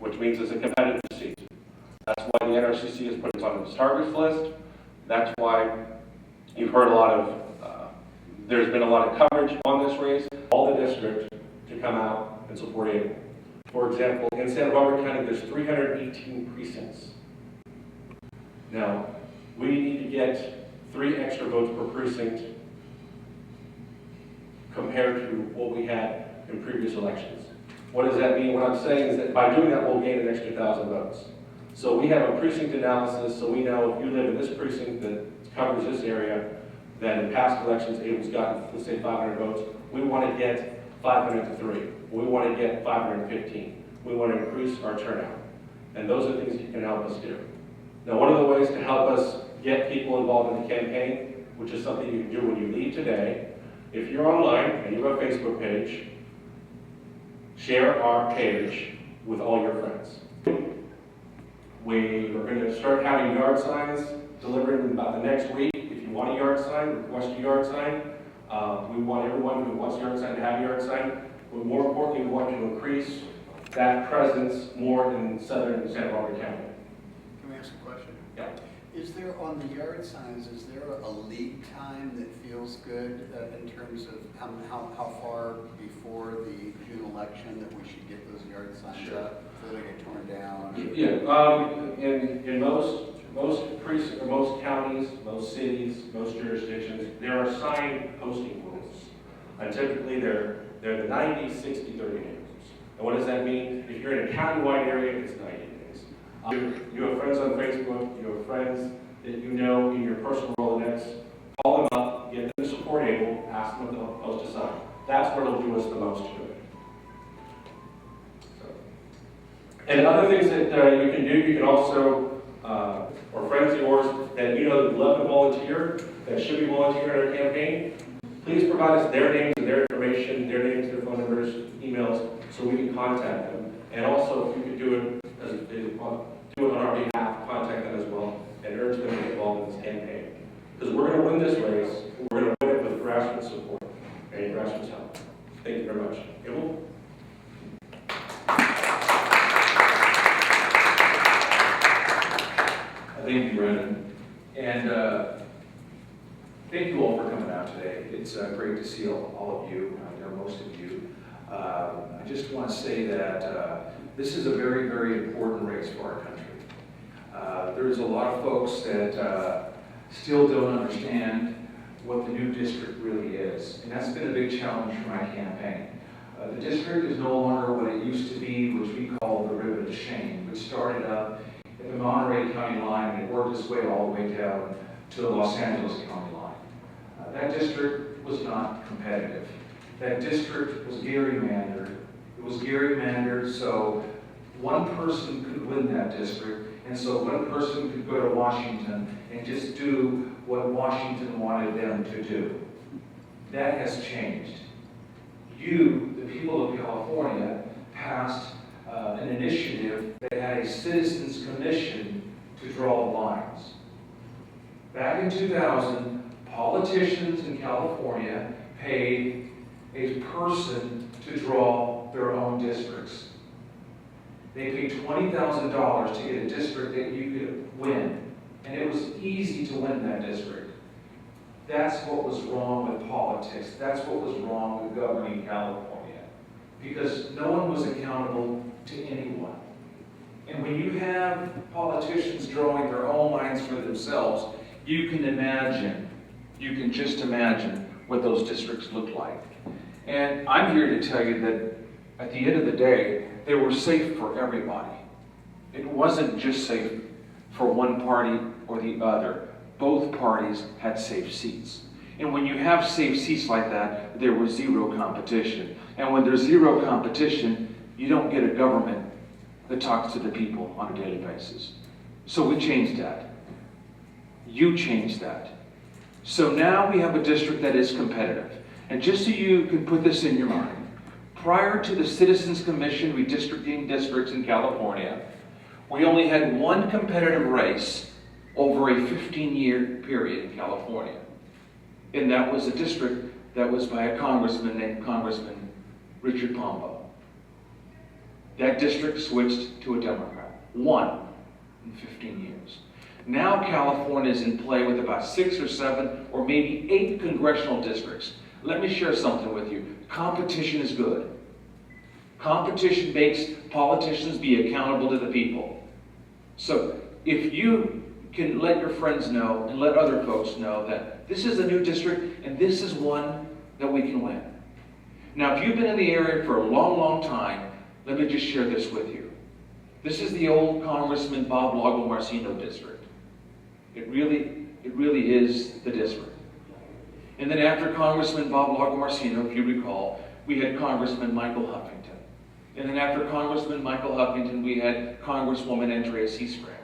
which means it's a competitive seat. That's why the NRCC has put us on its targets list. That's why you've heard a lot of, there's been a lot of coverage on this race, all the districts to come out and support Abel. For example, in Santa Barbara County, there's 318 precincts. Now, we need to get 3 extra votes per precinct compared to what we had in previous elections. What does that mean? What I'm saying is that by doing that, we'll gain an extra 1,000 votes. So we have a precinct analysis, so we know if you live in this precinct that covers this area, that in past elections, Abel's gotten, let's say, 500 votes. We want to get 500 to 3. We want to get 515. We want to increase our turnout. And those are things you can help us do. Now, one of the ways to help us get people involved in the campaign, which is something you can do when you leave today, if you're online and you have a Facebook page, share our page with all your friends. We are going to start having yard signs delivered in about the next week. If you want a yard sign, request a yard sign. We want everyone who wants a yard sign to have a yard sign. But more importantly, we want to increase that presence more in southern Santa Barbara County. Can we ask a question? Yeah. Is there, on the yard signs, is there a lead time that feels good in terms of how far before the June election that we should get those yard signs up so they get torn down? Yeah, in most precincts, or most counties, most cities, most jurisdictions, there are signed posting rules. And typically they're the 90, 60, 30 days. And what does that mean? If you're in a countywide area, it's 90 days. You have friends on Facebook, you have friends that you know in your personal Rolodex, call them up, get them to support Abel, ask them if they'll post a sign. That's where it'll do us the most good. So. And other things that you can do, you can also, or friends of yours that you know that love to volunteer, that should be volunteering in our campaign, please provide us their names and their information, their names, their phone numbers, emails, so we can contact them. And also, if you could do it do it on our behalf, contact them as well, and urge them to get involved in this campaign. Because we're going to win this race, we're going to win it with grassroots support and grassroots help. Thank you very much. Abel? Thank you, Brendan. And thank you all for coming out today. It's great to see all of you, or most of you. I just want to say that this is a very, very important race for our country. There's a lot of folks that still don't understand what the new district really is. And that's been a big challenge for my campaign. The district is no longer what it used to be, which we call the ribbon of shame, which started up at the Monterey County line and it worked its way all the way down to the Los Angeles County line. That district was not competitive. That district was gerrymandered. It was gerrymandered so one person could win that district, and so one person could go to Washington and just do what Washington wanted them to do. That has changed. You, the people of California, passed an initiative that had a citizens commission to draw lines. Back in 2000, politicians in California paid a person to draw their own districts. They paid $20,000 to get a district that you could win, and it was easy to win that district. That's what was wrong with politics. That's what was wrong with governing California, because no one was accountable to anyone. And when you have politicians drawing their own lines for themselves, you can just imagine what those districts look like. And I'm here to tell you that at the end of the day, they were safe for everybody. It wasn't just safe for one party or the other. Both parties had safe seats. And when you have safe seats like that, there was zero competition. And when there's zero competition, you don't get a government that talks to the people on a daily basis. So we changed that. You changed that. So now we have a district that is competitive. And just so you can put this in your mind, prior to the Citizens Commission redistricting districts in California, we only had one competitive race over a 15-year period in California. And that was a district that was by a congressman named Congressman Richard Pombo. that district switched to a Democrat. 1 in 15 years. Now California is in play with about 6 or 7 or maybe 8 congressional districts. Let me share something with you. Competition is good. Competition makes politicians be accountable to the people. So if you can let your friends know and let other folks know that this is a new district and this is one that we can win. Now, if you've been in the area for a long, long time, let me just share this with you. This is the old Congressman Bob Lago-Marcino district. It really is the district. And then after Congressman Bob Lago-Marcino, if you recall, we had Congressman Michael Huffington. And then after Congressman Michael Huffington, we had Congresswoman Andrea Seascrag.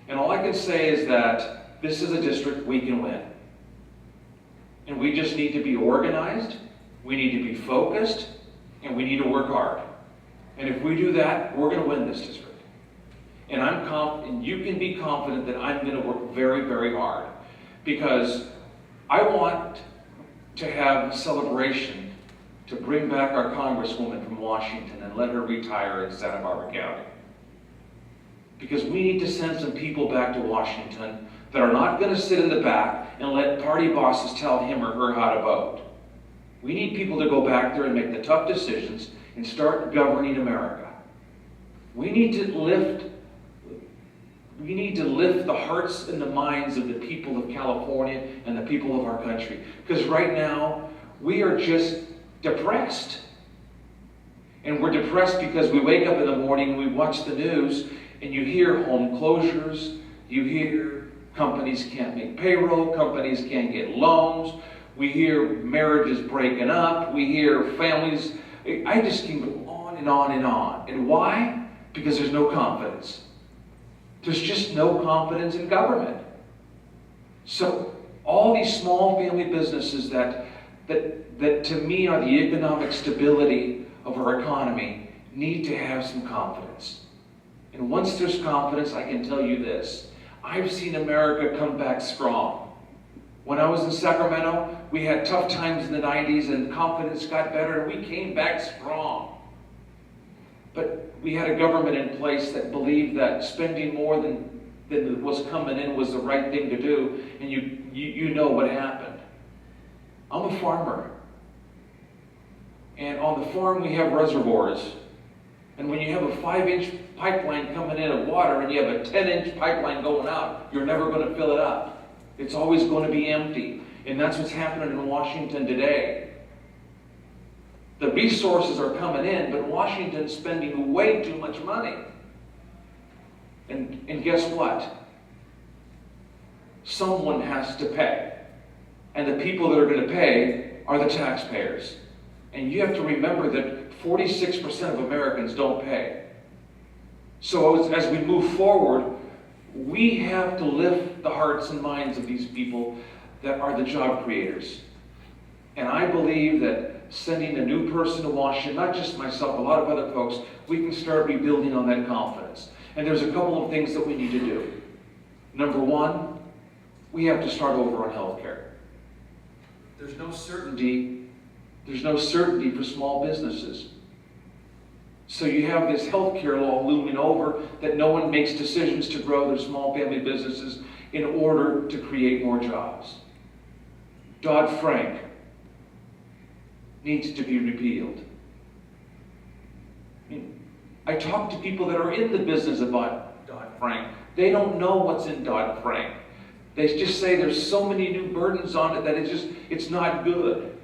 And all I can say is that this is a district we can win. And we just need to be organized, we need to be focused, and we need to work hard. And if we do that, we're going to win this district. And and you can be confident that I'm going to work very, very hard. Because I want to have a celebration to bring back our Congresswoman from Washington and let her retire in Santa Barbara County. Because we need to send some people back to Washington that are not going to sit in the back and let party bosses tell him or her how to vote. We need people to go back there and make the tough decisions and start governing America. We need to lift the hearts and the minds of the people of California and the people of our country. Because right now, we are just depressed. And we're depressed because we wake up in the morning and we watch the news and you hear home closures, you hear companies can't make payroll, companies can't get loans, we hear marriages breaking up, we hear families. I just can go on and on and on. And why? Because there's no confidence. There's just no confidence in government. So all these small family businesses that to me are the economic stability of our economy need to have some confidence. And once there's confidence, I can tell you this. I've seen America come back strong. When I was in Sacramento, we had tough times in the 90s and confidence got better and we came back strong. But we had a government in place that believed that spending more than was coming in was the right thing to do, and you know what happened. I'm a farmer. And on the farm we have reservoirs. And when you have a 5-inch pipeline coming in of water and you have a 10-inch pipeline going out, you're never going to fill it up. It's always going to be empty. And that's what's happening in Washington today. The resources are coming in, but Washington's spending way too much money. And guess what? Someone has to pay. And the people that are going to pay are the taxpayers. And you have to remember that 46% of Americans don't pay. So as we move forward, we have to lift the hearts and minds of these people that are the job creators. And I believe that sending a new person to Washington, not just myself, a lot of other folks, we can start rebuilding on that confidence. And there's a couple of things that we need to do. Number one, we have to start over on health care. There's no certainty for small businesses. So you have this health care law looming over that no one makes decisions to grow their small family businesses in order to create more jobs. Dodd-Frank needs to be repealed. I talk to people that are in the business of Dodd-Frank. They don't know what's in Dodd-Frank. They just say there's so many new burdens on it that it's not good.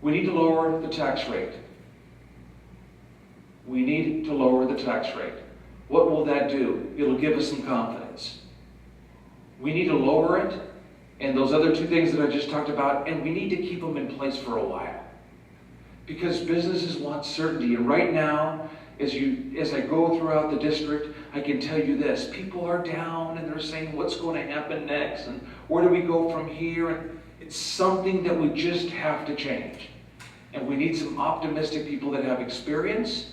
We need to lower the tax rate. We need to lower the tax rate. What will that do? It'll give us some confidence. We need to lower it, and those other two things that I just talked about, and we need to keep them in place for a while. Because businesses want certainty, and right now, as I go throughout the district, I can tell you this, people are down and they're saying, what's going to happen next? And where do we go from here? And it's something that we just have to change. And we need some optimistic people that have experience,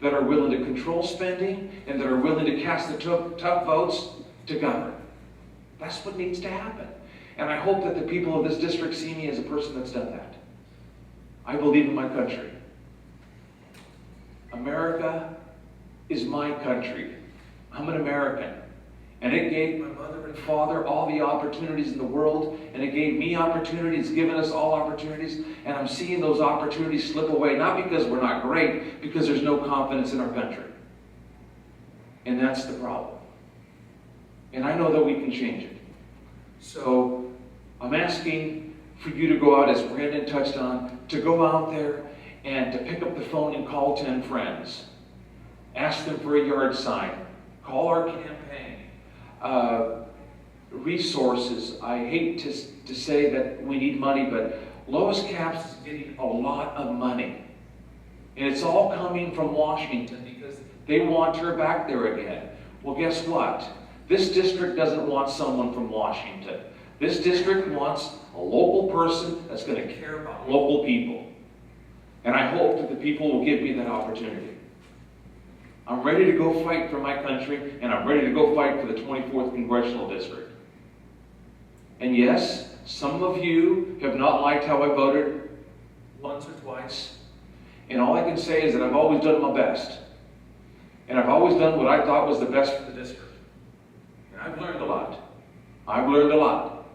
that are willing to control spending, and that are willing to cast the tough votes to govern. That's what needs to happen. And I hope that the people of this district see me as a person that's done that. I believe in my country. America is my country. I'm an American. And it gave my mother and father all the opportunities in the world, and it gave me opportunities, given us all opportunities, and I'm seeing those opportunities slip away, not because we're not great, because there's no confidence in our country. And that's the problem. And I know that we can change it. So I'm asking for you to go out, as Brandon touched on, to go out there and to pick up the phone and call 10 friends. Ask them for a yard sign. Call our campaign. Resources. I hate to say that we need money, but Lois Capps is getting a lot of money. And it's all coming from Washington because they want her back there again. Well, guess what? This district doesn't want someone from Washington. This district wants a local person that's going to care about local people. And I hope that the people will give me that opportunity. I'm ready to go fight for my country, and I'm ready to go fight for the 24th Congressional District. And yes, some of you have not liked how I voted once or twice. And all I can say is that I've always done my best. And I've always done what I thought was the best for the district. And I've learned a lot. I've learned a lot.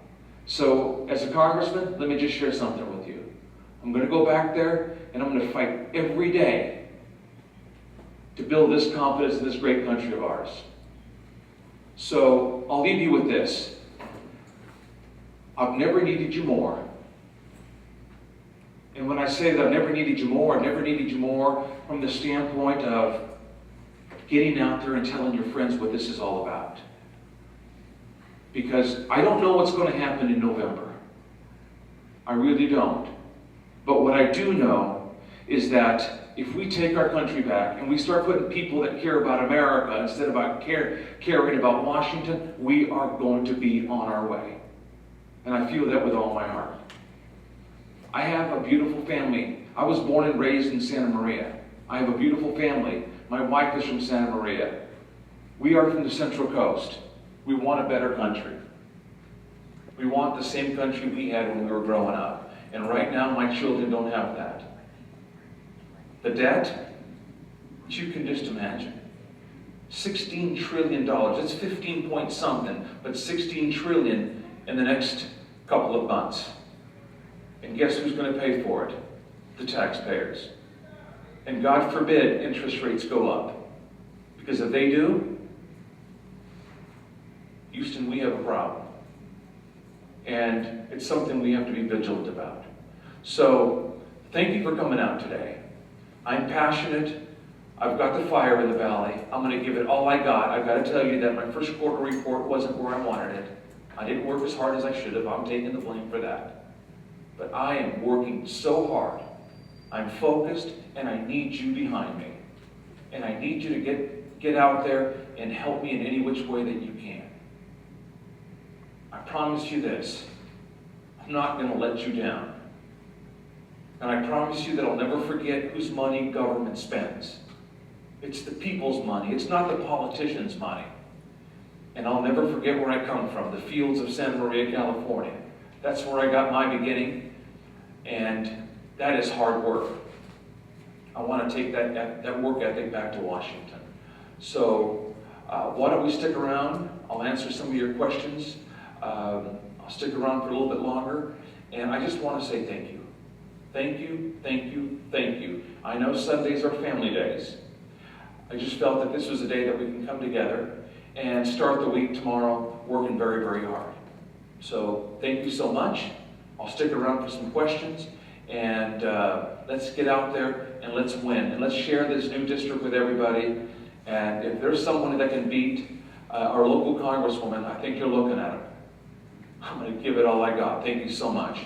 So, as a congressman, let me just share something with you. I'm going to go back there, and I'm going to fight every day to build this confidence in this great country of ours. So, I'll leave you with this. I've never needed you more. And when I say that I've never needed you more, I've never needed you more from the standpoint of getting out there and telling your friends what this is all about. Because I don't know what's going to happen in November. I really don't. But what I do know is that if we take our country back and we start putting people that care about America instead of caring about Washington, we are going to be on our way. And I feel that with all my heart. I have a beautiful family. I was born and raised in Santa Maria. I have a beautiful family. My wife is from Santa Maria. We are from the Central Coast. We want a better country. We want the same country we had when we were growing up. And right now, my children don't have that. The debt, you can just imagine. $16 trillion. It's 15 point something, but 16 trillion in the next couple of months. And guess who's going to pay for it? The taxpayers. And God forbid interest rates go up. Because if they do, Houston, we have a problem. And it's something we have to be vigilant about. So, thank you for coming out today. I'm passionate. I've got the fire in the valley. I'm going to give it all I got. I've got to tell you that my first quarter report wasn't where I wanted it. I didn't work as hard as I should have. I'm taking the blame for that. But I am working so hard. I'm focused, and I need you behind me. And I need you to get out there and help me in any which way that you can. I promise you this. I'm not going to let you down. And I promise you that I'll never forget whose money government spends. It's the people's money. It's not the politicians' money. And I'll never forget where I come from, the fields of Santa Maria, California. That's where I got my beginning, and that is hard work. I want to take that work ethic back to Washington. So why don't we stick around? I'll answer some of your questions. I'll stick around for a little bit longer, and I just want to say thank you. Thank you, thank you, thank you. I know Sundays are family days. I just felt that this was a day that we can come together and start the week tomorrow working very, very hard. So thank you so much. I'll stick around for some questions, and let's get out there and let's win. And let's share this new district with everybody. And if there's someone that can beat our local congresswoman, I think you're looking at her. I'm going to give it all I got. Thank you so much.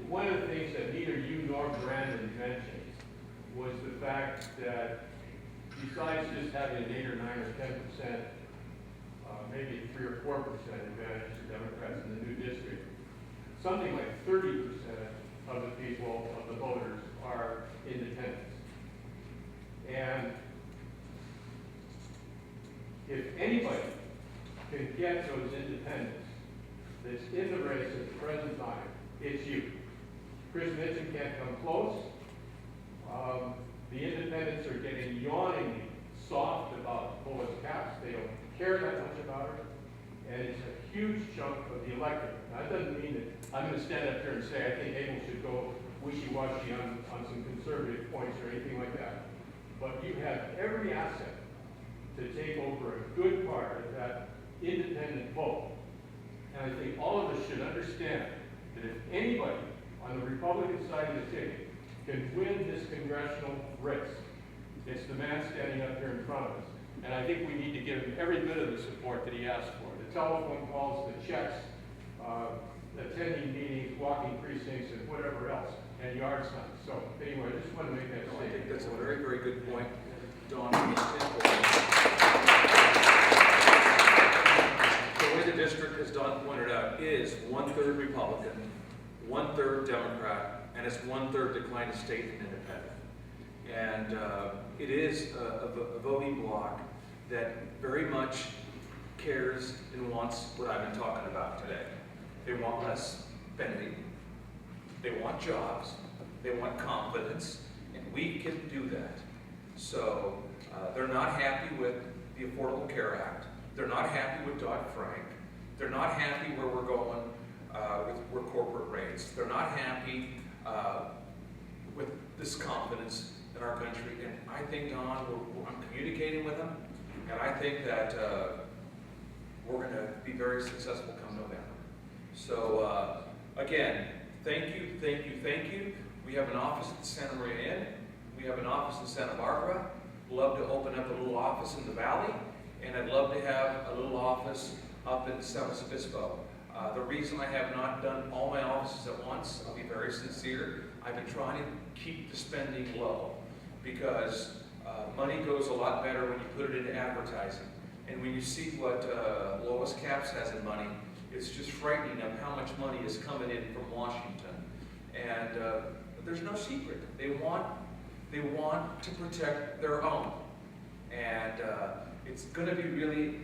One of the things that neither you nor Brandon mentioned was the fact that besides just having an 8 or 9 or 10%, maybe 3 or 4% advantage to Democrats in the new district, something like 30% of the people, of the voters, are independents. get those independents that's in the race at the present time, it's you. Chris Mitchell can't come close. The independents are getting yawningly soft about Bullis caps. They don't care that much about it. And it's a huge chunk of the electorate. Now, that doesn't mean that I'm going to stand up here and say I think Abel should go wishy-washy on some conservative points or anything like that. But you have every asset to take over a good part of that independent vote. And I think all of us should understand that if anybody on the Republican side of the ticket can win this congressional race, it's the man standing up here in front of us. And I think we need to give him every bit of the support that he asked for. The telephone calls, the checks, attending meetings, walking precincts, and whatever else, and yard signs. So anyway, I just want to make that I think statement. that's a very, very good point, Don. The way the district, as Don pointed out, is 1/3 Republican, 1/3 Democrat, and it's 1/3 decline of state and independent. And it is a voting bloc that very much cares and wants what I've been talking about today. They want less spending, they want jobs, they want confidence, and we can do that. So they're not happy with the Affordable Care Act. They're not happy with Dodd-Frank. They're not happy where we're going with corporate rates. They're not happy with this confidence in our country. And I think, Don, I'm communicating with them, and I think that we're going to be very successful come November. So again, thank you, thank you, thank you. We have an office at the Santa Maria Inn. We have an office in Santa Barbara. Love to open up a little office in the Valley, and I'd love to have a little office up in San Luis Obispo. The reason I have not done all my offices at once, I'll be very sincere, I've been trying to keep the spending low, because money goes a lot better when you put it into advertising. And when you see what Lois Capps has in money, it's just frightening of how much money is coming in from Washington. And there's no secret. They want to protect their own. And it's going to be really,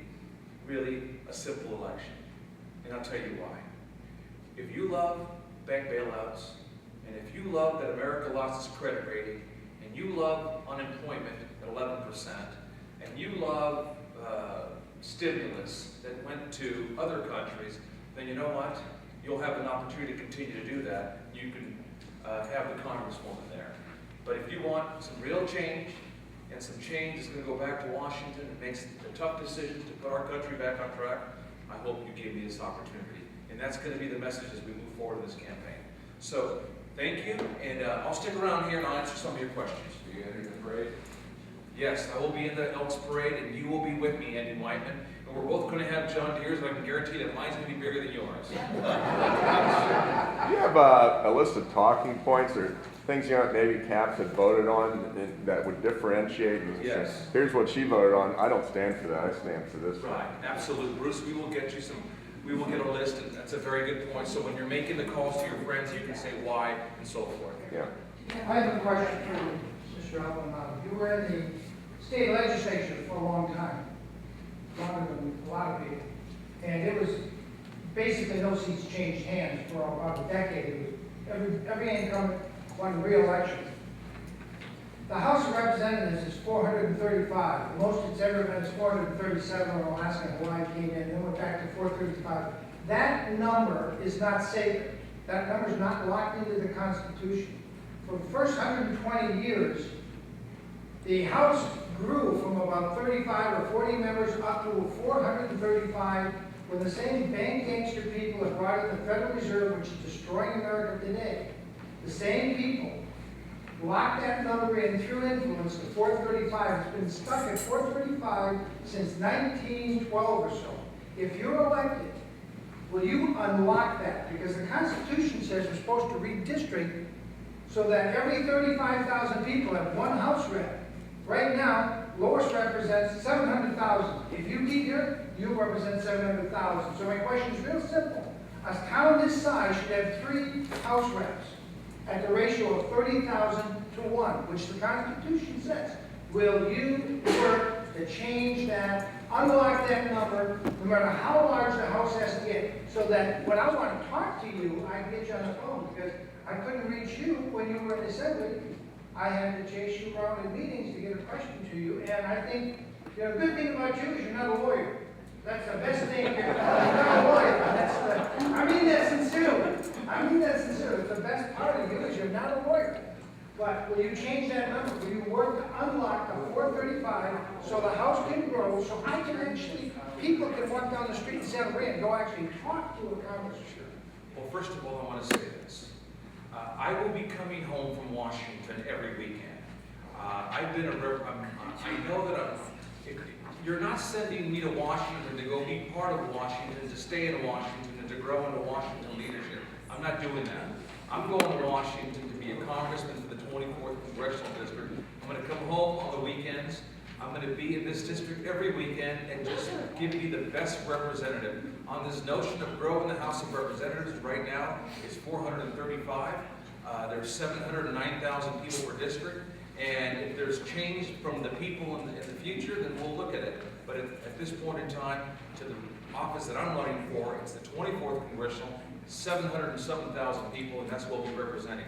really a simple election. And I'll tell you why. If you love bank bailouts, and if you love that America lost its credit rating, and you love unemployment at 11%, and you love stimulus that went to other countries, then you know what? You'll have an opportunity to continue to do that. You can have the Congresswoman there. But if you want some real change, and some change is going to go back to Washington and makes a tough decision to put our country back on track, I hope you give me this opportunity. And that's going to be the message as we move forward in this campaign. So, thank you, and I'll stick around here and I'll answer some of your questions. Are you entering the parade? Yes, I will be in the Elks Parade, and you will be with me, Andy Whiteman. And we're both going to have John Deere's, and I can guarantee that mine's going to be bigger than yours. Do you have a list of talking points or things maybe Capps had voted on that would differentiate? And Yes. say, here's what she voted on. I don't stand for that. I stand for this. Right, absolutely. Bruce, we will get you some, we will get a list, and that's a very good point. So when you're making the calls to your friends, you can say why and so forth. Yeah. I have a question for Mr. Maldonado. You were in the state legislature for a long time, longer than a lot of people. And it was basically no seats changed hands for about a decade. It was every incumbent won re-election. The House of Representatives is 435. The most it's ever been is 437 when Alaska and Hawaii came in, then went back to 435. That number is not sacred. That number is not locked into the Constitution. For the first 120 years, the House grew from about 35 or 40 members up to 435 when the same bank gangster people that brought in the Federal Reserve, which is destroying America today, the same people locked that number in through influence to 435. It's been stuck at 435 since 1912 or so. If you're elected, will you unlock that? Because the Constitution says we're supposed to redistrict so that every 35,000 people have one House rep. Right now, Lois represents 700,000. If you leave here, you represent 700,000. So my question is real simple. A town this size should have 3 House reps at the ratio of 30,000 to 1, which the Constitution says. Will you work to change that unlock that number, no matter how large the house has to get, so that when I want to talk to you, I can get you on the phone, because I couldn't reach you when you were in the assembly. I had to chase you around in meetings to get a question to you, and I think, you know, the good thing about you is you're not a lawyer. That's the best thing, you're not a lawyer. I mean that sincerely. I mean that sincerely. The best part of you is you're not a lawyer. But will you change that number? Will you work to unlock the 435 so the house can grow, so I can actually, people can walk down the street in Santa Maria and go actually talk to a congressman? Well, first of all, I want to say this. I will be coming home from Washington every weekend. I've been I know that you're not sending me to Washington to go be part of Washington, to stay in Washington, and to grow into Washington leadership. I'm not doing that. I'm going to Washington to be a congressman for the 24th Congressional District. I'm going to come home on the weekends. I'm going to be in this district every weekend and just give you the best representative. On this notion of growing the House of Representatives, right now it's 435. There's 709,000 people per district. And if there's change from the people in the future, then we'll look at it. But at this point in time, to the office that I'm running for, it's the 24th Congressional, 707,000 people, and that's what we're representing.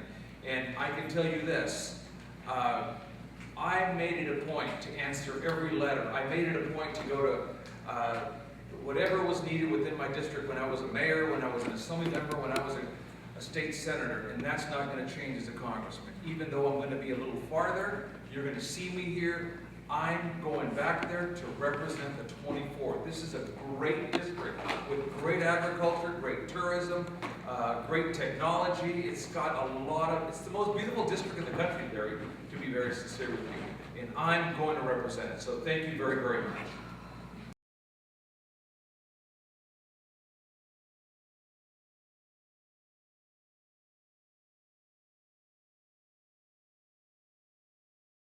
And I can tell you this, I made it a point to answer every letter. I made it a point to go to whatever was needed within my district when I was a mayor, when I was an assembly member, when I was a state senator, and that's not going to change as a congressman. Even though I'm going to be a little farther, you're going to see me here. I'm going back there to represent the 24th. This is a great district with great agriculture, great tourism, great technology. It's got a lot of, it's the most beautiful district in the country, Barry, to be very sincere with you. And I'm going to represent it. So thank you very, very much.